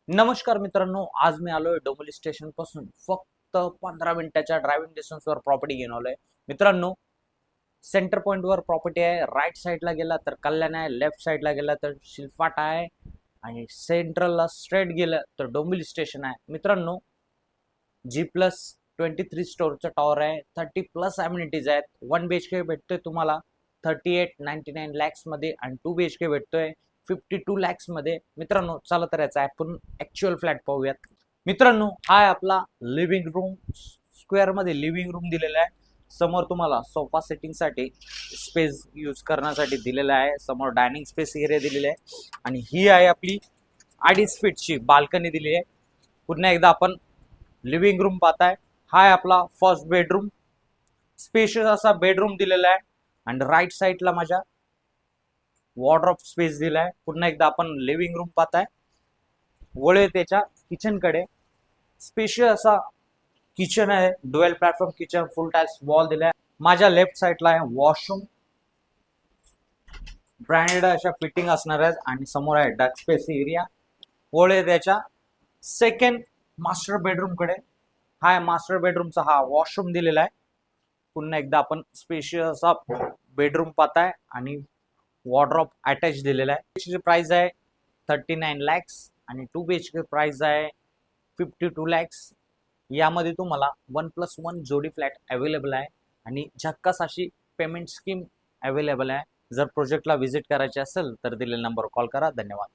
नमस्कार मित्रांनो, आज मी आलोय डोंबिवली स्टेशन पासून फक्त 15 मिनिटाच्या ड्रायव्हिंग डिस्टन्सवर प्रॉपर्टी घेऊन आलोय. मित्रांनो, सेंटर पॉइंट वर प्रॉपर्टी आहे. राईट साईडला गेला तर कल्याण आहे, लेफ्ट साईडला गेला तर शिलफाटा आहे आणि सेंट्रलला स्ट्रेट गेलं तर डोंबिवली स्टेशन आहे. मित्रांनो, G+23 स्टोरचं टॉवर आहे. 30+ अम्युनिटीज आहेत. 1 BHK भेटतोय तुम्हाला 3899 लॅक्स मध्ये आणि 2 BHK भेटतोय 52 लॅक्स मध्ये. मित्रांनो, चला तर याचा आपण ऍक्च्युअल फ्लॅट पाहूयात. मित्रांनो, हा आहे आपला लिव्हिंग रूम. स्क्वेअर मध्ये लिव्हिंग रूम दिलेला आहे. समोर तुम्हाला सोफा सेटिंग साठी स्पेस यूज करण्यासाठी दिलेला आहे. समोर डायनिंग स्पेस एरिया दिलेला आहे आणि ही आहे आपली 2.5 फीटची बाल्कनी दिली आहे. पुन्हा एकदा आपण लिव्हिंग रूम पाहताय. हा आहे आपला फर्स्ट बेडरूम. स्पेशियस असा बेडरूम दिलेला आहे आणि राईट साईडला माझ्या वॉर्डरोब स्पेस दिलाय. पुन्हा एकदा आपण लिव्हिंग रूम पाहताय. वळे त्याच्या किचन कडे स्पेशियस असा किचन आहे. Dual platform kitchen, full tiles wall दिलाय. माझ्या लेफ्ट साईडला आहे वॉशरूम. ब्रँडेड अशा फिटिंग असणार आहेत आणि समोर आहे डक स्पेस एरिया. वळे त्याच्या सेकंड मास्टर बेडरूम कडे. हा मास्टर बेडरूमचा हा वॉशरूम दिलेला आहे. पुन्हा एकदा आपण स्पेशियस असा बेडरूम पाहताय आणि वॉर्डरोब अटॅच दिलेला आहे. BHK प्राइस आहे 39 लॅक्स आणि 2 BHK प्राइस आहे 52 लॅक्स. यामध्ये तुम्हाला 1+1 जोडी फ्लॅट अवेलेबल आहे आणि झक्कास अशी पेमेंट स्कीम अवेलेबल आहे. जर प्रोजेक्टला व्हिजिट करायचे असेल तर दिलेल्या नंबरवर कॉल करा. धन्यवाद.